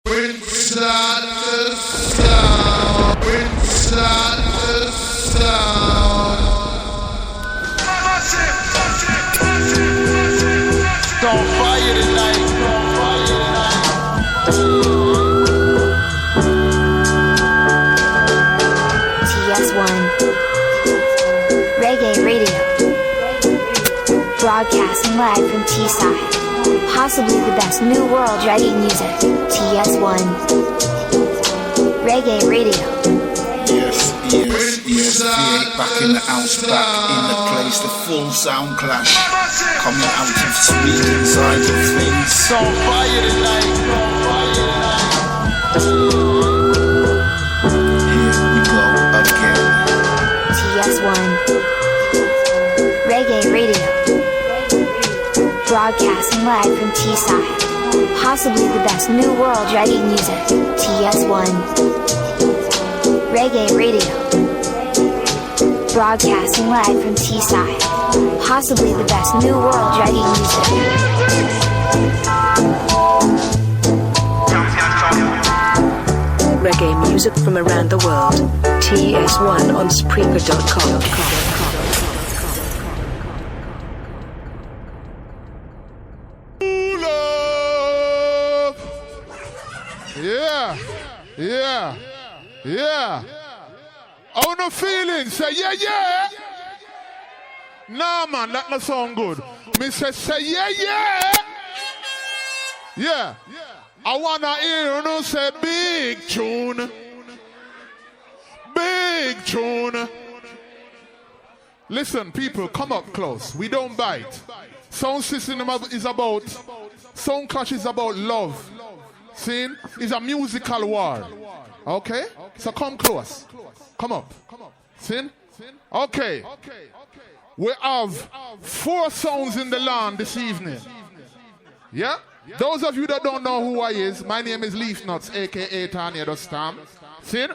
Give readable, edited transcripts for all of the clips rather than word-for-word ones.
It's not the sound. It's not the sound. Don't fire tonight. Don't fire tonight. TS1 Reggae Radio. Broadcasting live from T-Side. Possibly the best new world reggae music. TS1 Reggae Radio. Yes, back in the house, back in the place, the full sound clash. Coming out of Sweden side of things. So fire tonight. Here we go again. TS1 Reggae Radio. Broadcasting live from T-Side. Possibly the best new world reggae music. TS1 Reggae Radio. Broadcasting live from T-Side. Possibly the best new world reggae music. Reggae music from around the world. TS1 on Spreaker.com. Yeah. How no feeling? Say yeah. Nah, man, that not sound good. Me say yeah. Yeah. I wanna hear you know say big tune. Big tune. Listen, people, come up close. We don't bite. Sound system is about, sound clash is about love. See? It's a musical war. Okay? So come close. Come up. See? Okay. We have 4 sounds in the land this evening. Yeah? Those of you that don't know who I is, my name is Leaf Nuts, aka Tanya the Stam. See?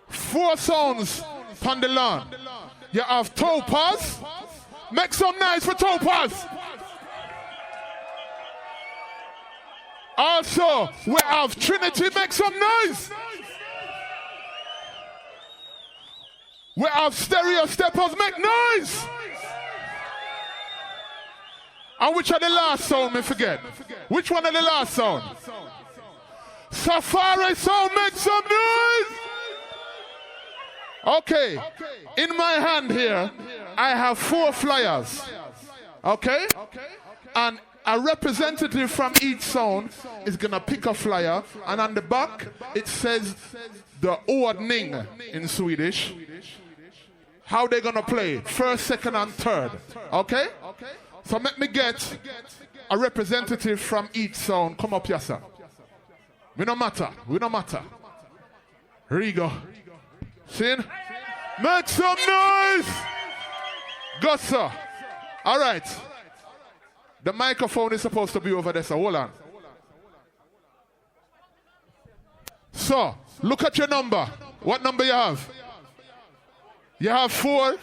4 sounds on the land. You have Topaz. Make some noise for Topaz. Also, we have Trinity. Make some noise. We have StereoSteppa. Make noise. And which are the last sound? Me forget. Which one are the last sound? Safari sound. Make some noise. Okay. In my hand here, I have 4 flyers. Okay? And a representative from each sound is gonna pick a flyer, and on the back it says the ordning in Swedish. How they gonna play? First, second, and third. Okay? So let me get a representative from each sound. Come up here, sir. We no matter. Here you go. See? Make some noise! Go, sir. All right. The microphone is supposed to be over there, so hold on. So, look at your number. What number you have? You have 4,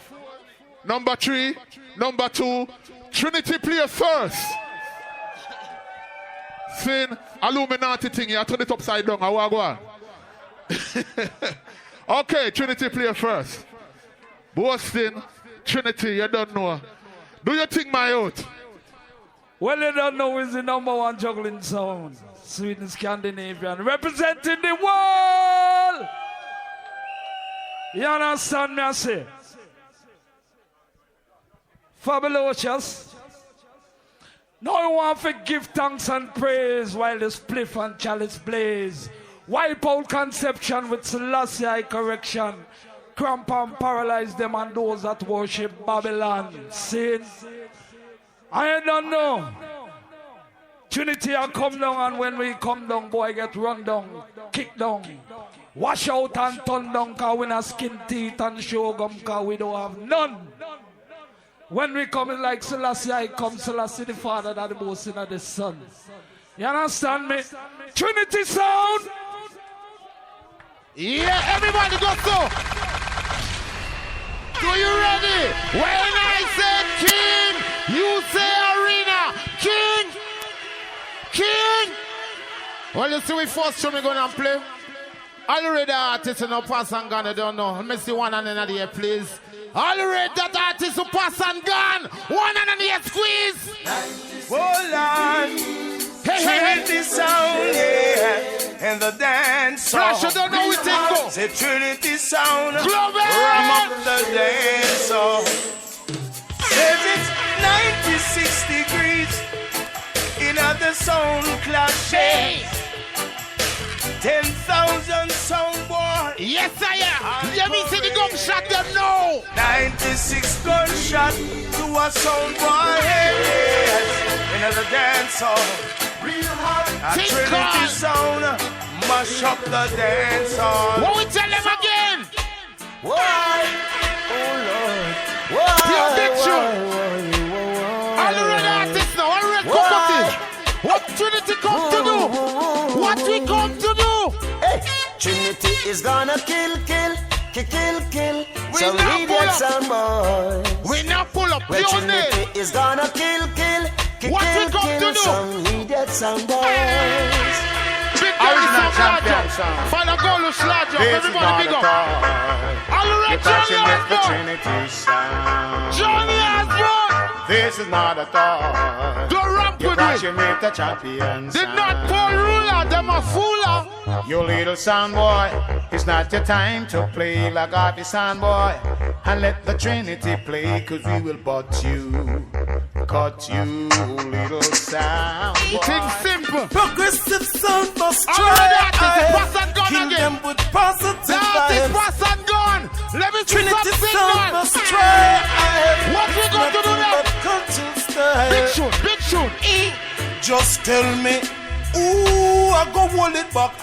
number 3, number 2. Trinity play first. Sin, Illuminati thing, you turn it upside down. How I go on? Okay, Trinity play first. Boston, Trinity, you don't know. Do you think my out? Well, you don't know is the #1 juggling sound. Sweden, Scandinavian, representing the world. You understand me, I say? Fabulous. Now you want to give thanks and praise while the spliff and chalice blaze. Wipe out conception with Selassie correction. Cramp and paralyze them and those that worship Babylon. Sin. I don't know. Trinity will come down, and when we come down, boy get run down, kick down, wash out and turn down, cause we not skin teeth and show gum, cause we don't have none. When we come in like Selassie, I come Selassie the Father that the most in the Son. You understand me? Trinity sound. Yeah, everybody go so. Are you ready? When I say king, you say arena. King. Well, you see, we first show me gonna play. All the red artists in Pass and Gun, I don't know. Let me see one and another here, please. All the red that artists who Pass and Gun, one and another here, squeeze. Hold on. Trinity sound, yeah, and the dance song. Flash, you don't know what it go. Say Trinity sound, Global. ram up the dance song. Says it's 96 degrees in the sound clash. 10,000 sound boy. Yes, I am. Let me see the gunshot, them know. 96 gunshot to a sound boy. Yes, in the dance hall. Real hot. A Trinity sound, mash up the dance hall. What we tell them again? Why? Oh Lord. Why? Pure big tune. All the red artists now, all the red cocotives. What Trinity come to do? What we come to do? Hey, Trinity is gonna kill. We So not we pull get up. some boys. We not pull up. Well, Pure name. Trinity is gonna kill. What we come to do? Some idiot some boys. Big Original champion Slajo. song. Father Golo Slajo. This is Everybody not big a up. toy. All the You're red catching Johnny with the Osborne. Trinity sound. Johnny Osborne. This is not a toy. Don't ramp You're with me. catching with the champion Did sound. not pull ruler. Them a fooler. You little sound boy, it's not your time to play like the sound boy. And let the Trinity play, cause we will cut you, little sound boy. Things simple. Progressive sound must All the red artists. Pass and gun Kill again. them with positive The artist vibes. pass and gun. Let me see Trinity some sound signal. must try. What we going to do now? Big shoot, big shoot. Just tell me, ooh, I go hold it back.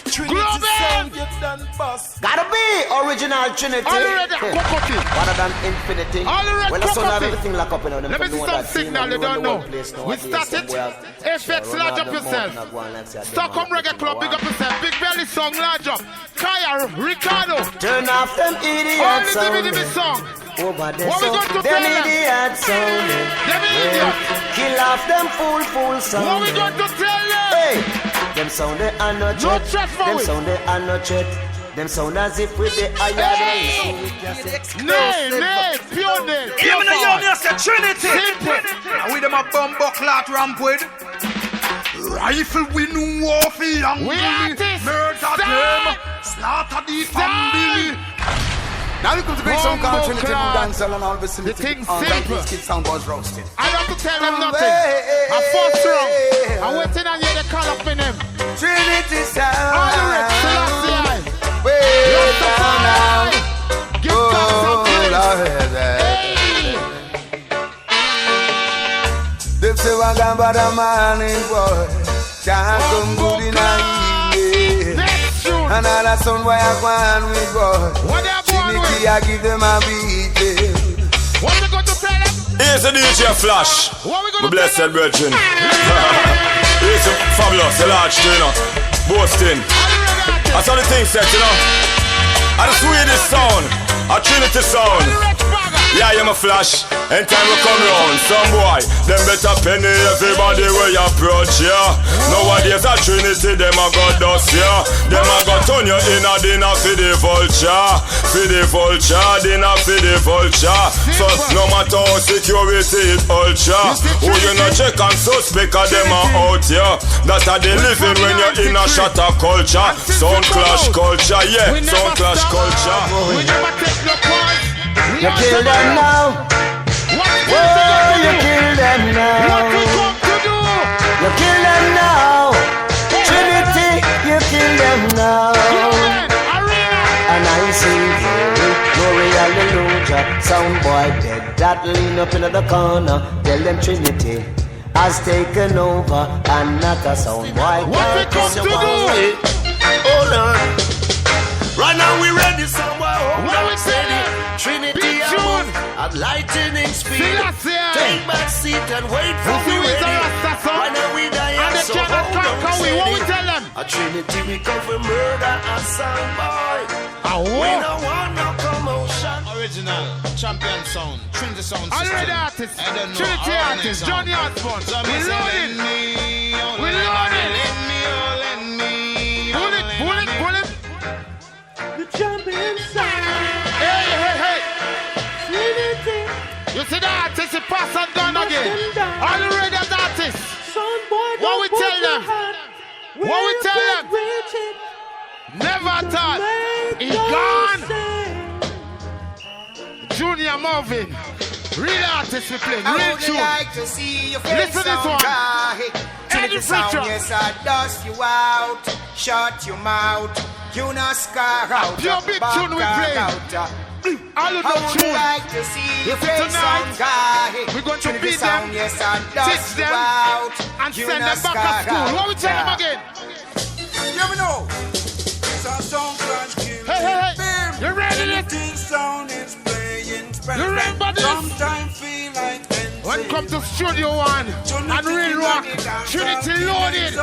Trinity Global. sound, you done bust. Gotta be original Trinity. All the red cocotives. Rather than infinity. All the red Well, that's not cocotives. everything lock up in them. Let me see some signal you don't know. We started. FX, large up yourself. Stockholm Reggae Club, big up yourself. Big Belly song, large up. Kaya, Ricardo. Turn off them All idiot the sound. DVD song. Over the What we sound. going to Them tell them? idiot sound. Them idiot. Kill off them fool sound. What we going to tell them? Hey, them sound they are not No jet. threat for Them we. sound they are not jet. Them sound as if with the iron. Nay, pure name. Hear me now, you say Trinity. Simple. And with them a bumbo clock ramp with. Rifle we know off the We artists. murder Stop. them, slaughter the family. Now we come to bring some Bumbo Trinity clap. dancehall and all vicinity. The thing's on simple. These kids sound was roasted. I don't have to tell them nothing. I first wrong. I'm waiting on you to call up in them. Trinity sound. All the red Selassie. Way down now. Give God some praise. Lord. Hey. Them say one gamba the morning boy. Can't come good in the evening. Next tune. And all the son boy I go on with boy. What they are going Trinity with? I give them a beating. What we going to tell them? Here's the DJ Flash, What we my going to blessed tell them? brethren. Here's the fabulous, the large trainer, boasting. That's how the thing set, you know. And the Swedish sound, a Trinity sound. Yeah, I'm a Flash. Anytime we come round, some boy, them better penny everybody where you approach, yeah. Nowadays a Trinity, them a go dust, yeah. Them a go turn you in a dinner for the vulture. For the vulture, dinner for the vulture. So no matter how security is ultra. Who you not check and suspect of them are out, yeah. That's how they living when you're in a shatter culture. Sound clash culture, yeah. Sound clash culture. We never take no pause. You kill them now. What Oh, you kill them What we now. come to do? You kill them now. Trinity, you kill them now. Global, Arena. And I sing glory, hallelujah. Sound boy dead, that lean up in the corner. Tell them Trinity has taken over, and not a sound boy. What we come to do? Hold on. Right now we ready somewhere. What we say? Trinity Big and tune. move at lightning speed. Selassie. Take back seat and wait for You see me we ready. say Rasta son. Right now we die And they so cannot hold on conquer we. What we steady. tell them? A Trinity we come for murder a sound boy. Ah, We what? don't want no commotion. Original champion sound, Trinity sound All system. the red artists, I don't know Trinity how artists, next Johnny sound. Osborne. So We me say, loaded. let me, We loaded. let me What we tell them? What we tell them? Never thought. He's gone. Junior Marvin. Real artist we play. Real tune. Like to see your face. Listen to this one. Trinity sound, yes, I dust you out. Shut your mouth. You not scar out. Pure big tune we play. All of the tune. Like to see your face tonight, we're going to beat them, yes, teach them, and send them back to school. What we tell them again? You never know. Hey. You ready? You remember this? When come to Studio One and Real Rock, Trinity loaded.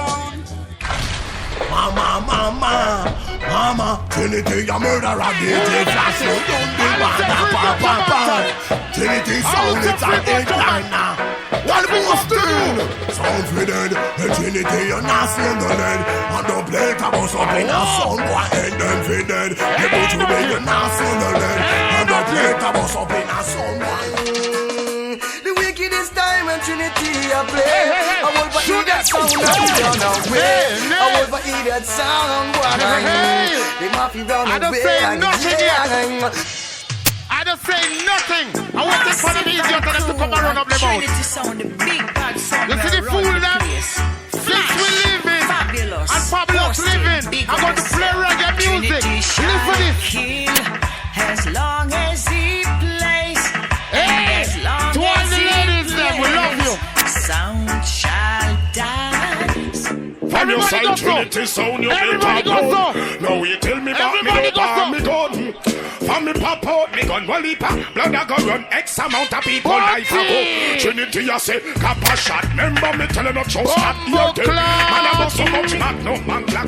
Mama, Trinity, you murder a DJ flash, you don't be bad. Trinity sound, it's an incline now. What was doing? Sound for dead, the Trinity, you're not seeing the lead. And the plate of us up in a sound, boy, and then for dead. You go to me, you're not seeing the lead. And the plate of us up in a sound, boy. The wickedest time when Trinity I play. I will for eat that sound and run away. I will for eat that sound, boy. They might be run away. I don't say nothing yet. I don't say nothing. I want this for the idiot to come and run up the mouth. Trinity sound, the big bad sound. You see the fool them? Since we living and fabulous living, I'm going to play reggae music. Listen for this. As long as he plays. Hey, to all the ladies there, we love you. Sound shall dance. From your side, Trinity sound, you everybody go so. Now you tell me about me, me gun. From me pop out, me gun, well, blood a go run X amount of people life ago. Trinity, you say, cap a shot. Remember me telling you, show stop your dead. Man, I got so much back, no man, black.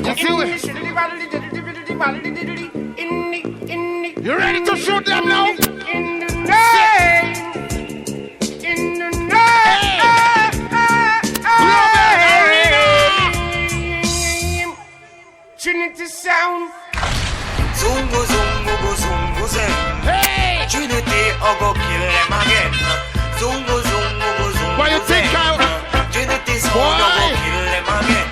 You ready to shoot them now? In the night. Trinity sound. Zungo, zungo, go, zungo, zem. Hey! Trinity, I go kill them again. Zungo, zungo, go, zungo, what you think zem. Trinity sound, I go kill them again.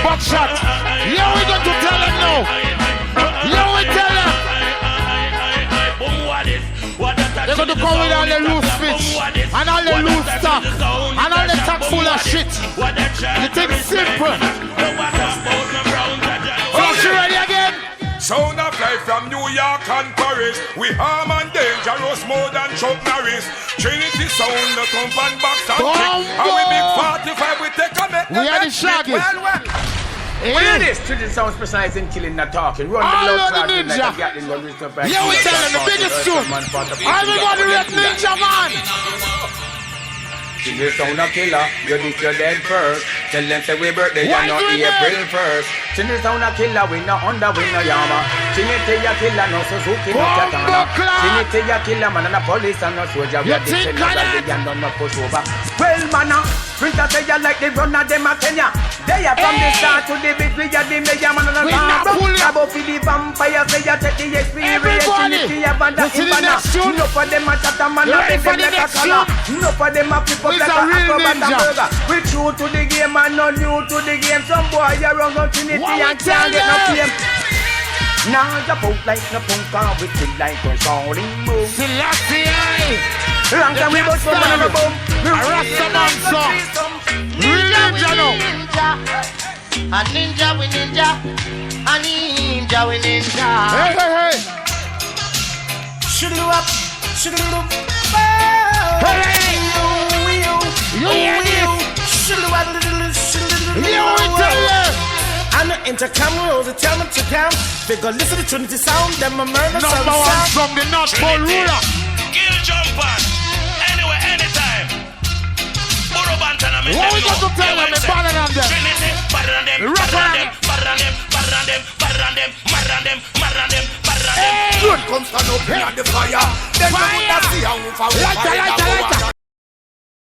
Buckshot. Yeah, we going to tell them now. Yeah, we tell them. They're going to come with all the loose fish and all the loose stock and all the stock full of shit. You think simple? Flash, you ready again? Sound of life from New York and Paris. We harm and dangerous more than Chuck Norris. Trinity sound, the thump and box and kick. And we big 45, we take a bet. We are the Shaggy. What is this? Trinity sound specialized in killing, not talking. Run the blood clot like a Gatling gun. Yeah, we tell them the biggest tune. Everybody rap Ninja Man. Trinity sound a killer. You think you're dead first. Tell them say we birthday, you're not April 1st. Trinity sound a killer. We no Honda, we no Yama. Trinity a killer, no Suzuki, no Katana. Trinity a killer, man, and a police and no soldier. We are the killers and the gang don't push over. Well, man, Printer say you like the run of them a Kenya. They are from the start to the bit, we are the mayor man and a farm. About for the vampire, say you take the experience. Trinity a band of Ivana. No for them a chat a man, no for them like a color. No for them a flip up like a acrobat and burger. We true to the game and not new to the game. Some boy you run on Trinity and can't get no fame. Now you punk like no punk, we feel like a sounding boom. Long time we bust from another boom. A Rasta man song. Real ninja now. A ninja we ninja. A ninja we ninja. Hey, hey, hey. Shoodle up. Shoodle up. Hey. You hear this? Shoodle up. You will tell them. I'm the intercom rules that tell me to come. They go listen to Trinity sound. Them a murder sound. Number one from the North Pole ruler. Kill jumpers. Anywhere, anytime. What we got to tell them? Better than them. Trinity, better than them. Better than them. Better than them. Better than them. Better than them. Better than them. Better than them. Better than them. Good comes stand up in the fire. Then you would see how we fire.